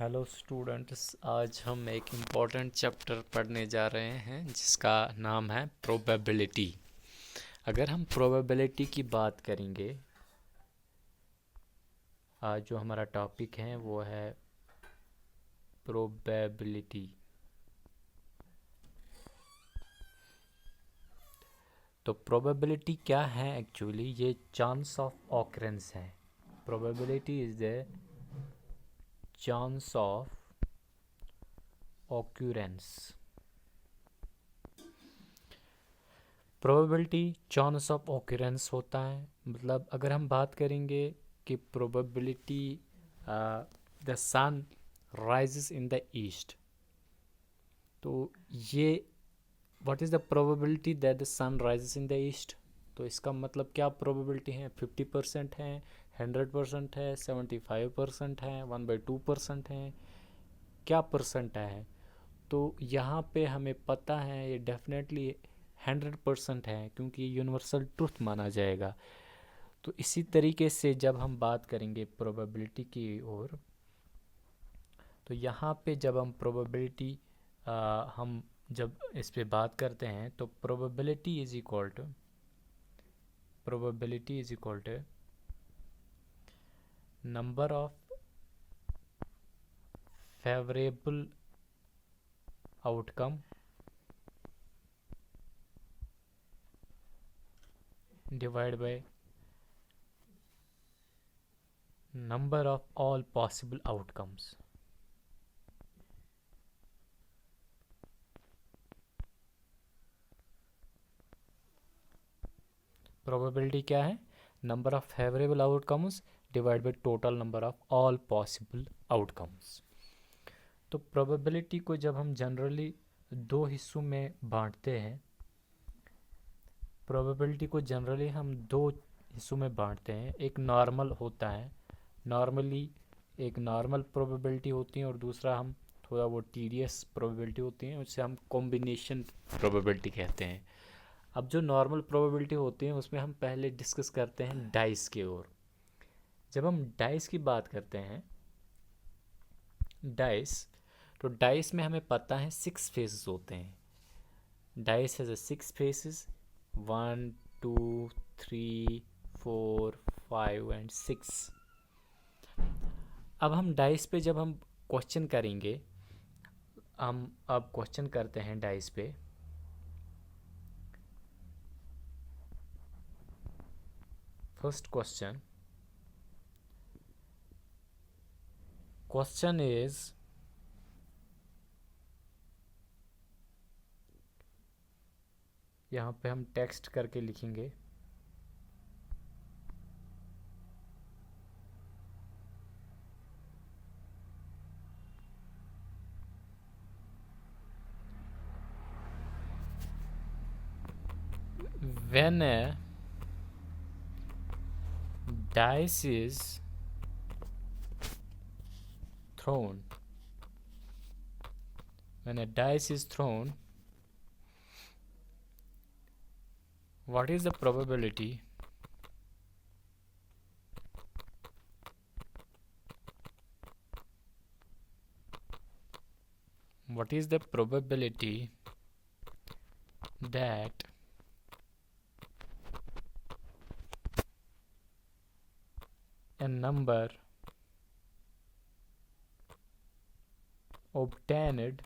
Hello students, आज हम एक इम्पॉर्टेंट चैप्टर पढ़ने जा रहे हैं जिसका नाम है प्रोबेबिलिटी। अगर हम प्रोबेबिलिटी की बात करेंगे, आज जो हमारा टॉपिक है वो है प्रोबेबिलिटी। तो प्रोबेबिलिटी क्या है? एक्चुअली ये चांस ऑफ ऑकरेंस है। Probability is the chance of occurrence. Probability chance of occurrence होता है। मतलब अगर हम बात करेंगे कि probability the sun rises in the east, तो ये what is the probability that the sun rises in the east? तो इसका मतलब क्या प्रोबेबिलिटी है? 50% है, 100% है, 75% है, 1/2% है, क्या परसेंट है? तो यहाँ पे हमें पता है ये डेफिनेटली 100% है, क्योंकि ये यूनिवर्सल ट्रुथ माना जाएगा। तो इसी तरीके से जब हम बात करेंगे प्रोबेबिलिटी की ओर, तो यहाँ पे जब हम प्रोबेबिलिटी हम जब इस पे बात करते हैं तो probability is equal to number of favourable outcome divide by number of all possible outcomes. Probability क्या है? Number of favourable outcomes divide by total number of all possible outcomes. तो प्रोबेबिलिटी को जब हम जनरली दो हिस्सों में बांटते हैं, प्रोबेबिलिटी को जनरली हम दो हिस्सों में बांटते हैं। एक नॉर्मल होता है, नॉर्मली एक नॉर्मल प्रोबेबिलिटी होती है, और दूसरा हम थोड़ा वो टीडियस प्रोबेबिलिटी होती है, उससे हम कॉम्बिनेशन प्रोबेबिलिटी कहते हैं। अब जो नॉर्मल प्रोबेबिलिटी होती है उसमें हम पहले डिस्कस करते हैं डाइस की ओर। जब हम डाइस की बात करते हैं, डाइस, तो डाइस में हमें पता है 6 फेसेस होते हैं। Dice has 6 faces, 1 2 3 4 5 and 6। अब हम डाइस पे जब हम क्वेश्चन करेंगे, हम अब क्वेश्चन करते हैं डाइस पे। फर्स्ट क्वेश्चन इज, यहाँ पे हम टेक्स्ट करके लिखेंगे। When a dice is thrown, when a dice is thrown, what is the probability that a number obtained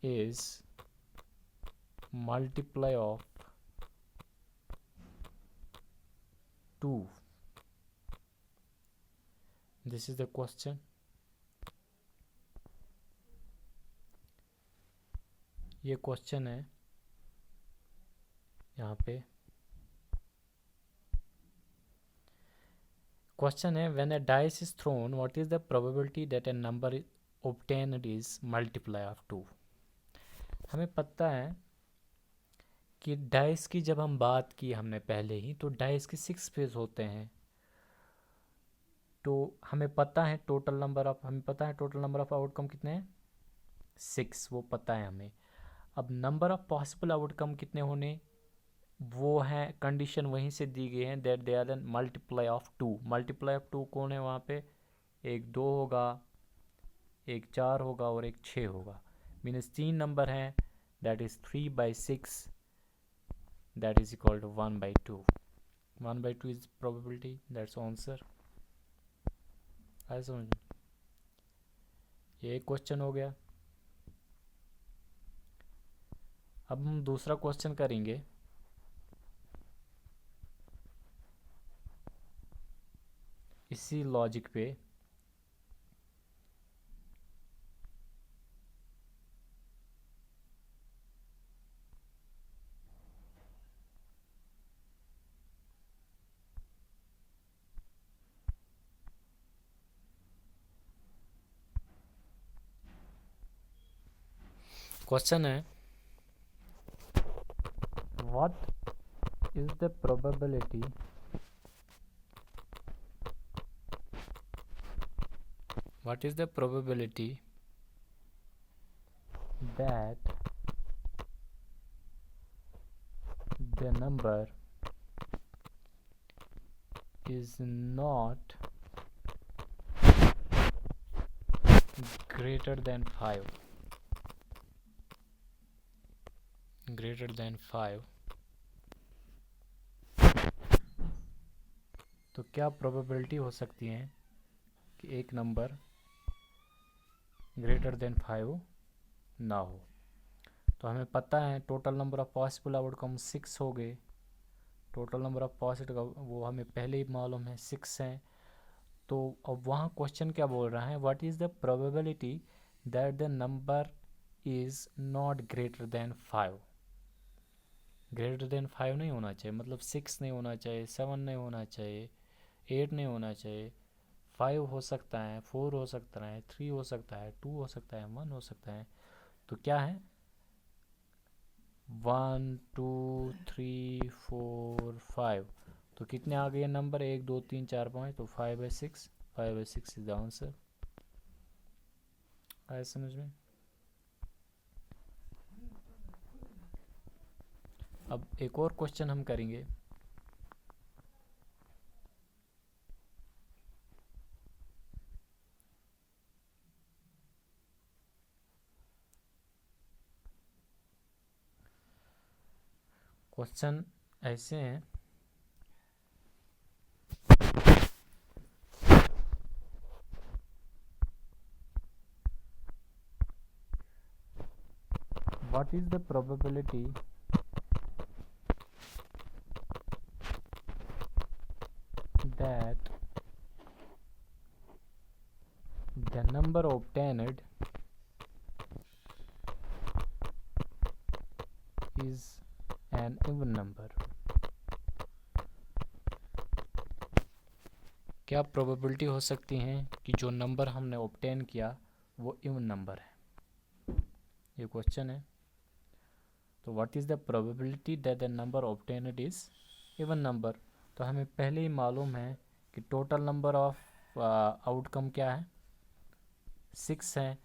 is multiply of 2? This is the question. ये question है यहाँ पे। क्वेश्चन है, when a dice is thrown, what is the probability that a number obtained is multiply of 2? हमें पता है कि dice की जब हम बात की हमने पहले ही, तो डाइस के 6 फेज होते हैं। तो हमें पता है टोटल नंबर ऑफ आउटकम कितने हैं? 6, वो पता है हमें। अब नंबर ऑफ पॉसिबल आउटकम कितने होने, वो है कंडीशन वहीं से दी गई है that they are an multiply of two. Multiply of two कौन है वहाँ पे? एक 2 होगा, एक 4 होगा और एक 6 होगा। मीन्स 3 नंबर हैं, that is 3/6, that is equal to 1/2। 1/2 is probability, that's answer. आया समझ में? ये एक क्वेश्चन हो गया। अब हम दूसरा क्वेश्चन करेंगे। इसी लॉजिक पे क्वेश्चन है, what is the probability that the number is not greater than 5? तो क्या प्रोबेबिलिटी हो सकती है कि एक नंबर ग्रेटर देन 5 ना हो? तो हमें पता है total number of possible outcome 6 हो गए। टोटल नंबर ऑफ पॉसिबल वो हमें पहले ही मालूम है 6 हैं। तो अब वहाँ क्वेश्चन क्या बोल रहा है, what is the probability that the number is not greater than 5? Greater than 5 नहीं होना चाहिए, मतलब 6 नहीं होना चाहिए, 7 नहीं होना चाहिए, 8 नहीं होना चाहिए। 5 हो सकता है, 4 हो सकता है, 3 हो सकता है, 2 हो सकता है, 1 हो सकता है। तो क्या है? 1 2 3 4 5। तो कितने आ गए नंबर? 1 2 3 4 5। तो 5/6, 5/6 इज द आंसर। आया समझ में? अब एक और क्वेश्चन हम करेंगे। क्वेश्चन ऐसे हैं, what is the probability that the number obtained is an even number? क्या प्रोबेबिलिटी हो सकती है कि जो नंबर हमने ऑब्टेन किया वो इवन नंबर है? ये क्वेश्चन है। तो what is the probability that the number obtained is even number? तो हमें पहले ही मालूम है कि टोटल नंबर ऑफ आउटकम क्या है? 6 है।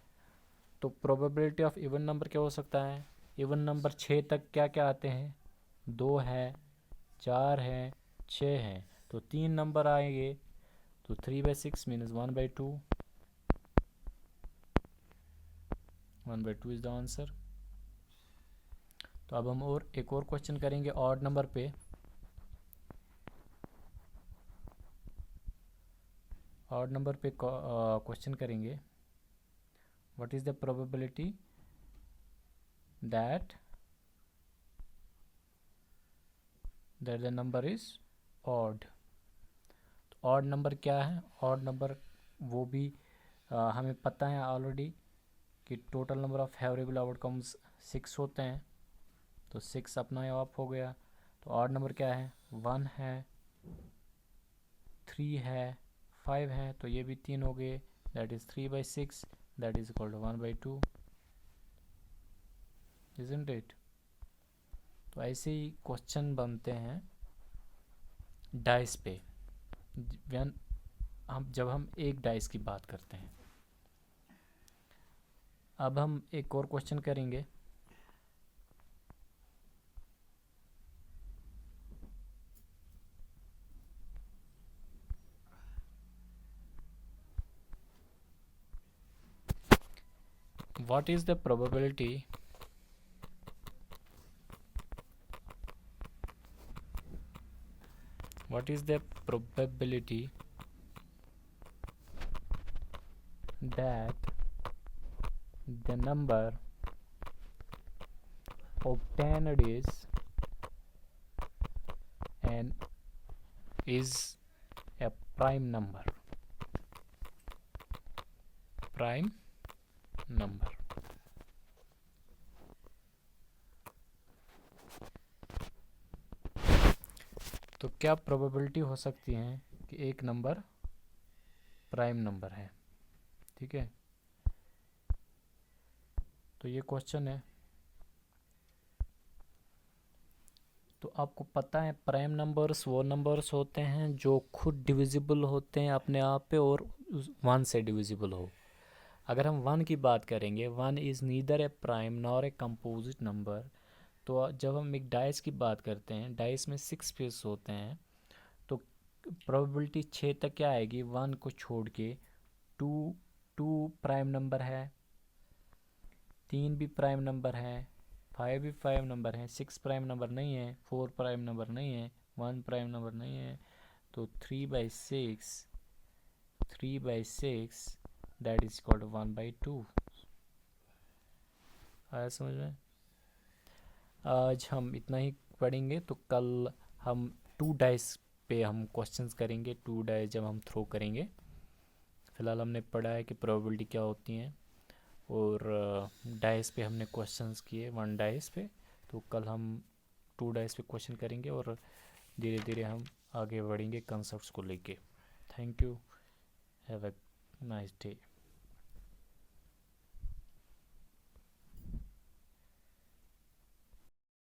तो प्रोबेबिलिटी ऑफ इवन नंबर क्या हो सकता है? इवन नंबर 6 तक क्या क्या आते हैं? 2 है, 4 है, 6 है। तो 3 नंबर आएंगे, तो 3/6 मीन्स 1/2। 1/2 is the answer. तो अब हम एक और क्वेश्चन करेंगे ऑड नंबर पे। ऑड नंबर पे क्वेश्चन करेंगे, what is the probability that the number is odd? Odd number क्या है? ऑड नंबर वो भी हमें पता है ऑलरेडी कि total number of favourable outcomes 6 होते हैं। तो 6 अपना आप हो गया। तो ऑड नंबर क्या है? 1 है, 3 है, 5 है। तो ये भी 3 हो गए, that is 3/6, that is equal to 1/2, isn't it? तो ऐसे ही क्वेश्चन बनते हैं डाइस पे, जब हम एक डाइस की बात करते हैं। अब हम एक और क्वेश्चन करेंगे। what is the probability that the number obtained is a prime number. तो क्या प्रोबेबिलिटी हो सकती है कि एक नंबर प्राइम नंबर है? ठीक है, तो ये क्वेश्चन है। तो आपको पता है प्राइम नंबर्स वो नंबर्स होते हैं जो खुद डिविजिबल होते हैं अपने आप पे और 1 से डिविजिबल हो। अगर हम 1 की बात करेंगे, 1 is neither A prime nor a composite number. तो जब हम एक डाइस की बात करते हैं, डाइस में 6 पीस होते हैं, तो प्रोबेबिलिटी 6 तक क्या आएगी? 1 को छोड़ के 2 प्राइम नंबर है, 3 भी प्राइम नंबर है, 5 भी प्राइम नंबर है, 6 प्राइम नंबर नहीं है, 4 प्राइम नंबर नहीं है, 1 प्राइम नंबर नहीं है। तो 3/6 दैट इज इक्वल टू 1/2। आया समझ में? आज हम इतना ही पढ़ेंगे, तो कल हम 2 डाइस पे हम क्वेश्चंस करेंगे। 2 डाइस जब हम थ्रो करेंगे, फ़िलहाल हमने पढ़ा है कि प्रोबेबिलिटी क्या होती हैं, और डाइस पे हमने क्वेश्चंस किए 1 डाइस पे। तो कल हम 2 डाइस पे क्वेश्चन करेंगे और धीरे धीरे हम आगे बढ़ेंगे कंसेप्ट्स को लेके। Thank you, have a nice day.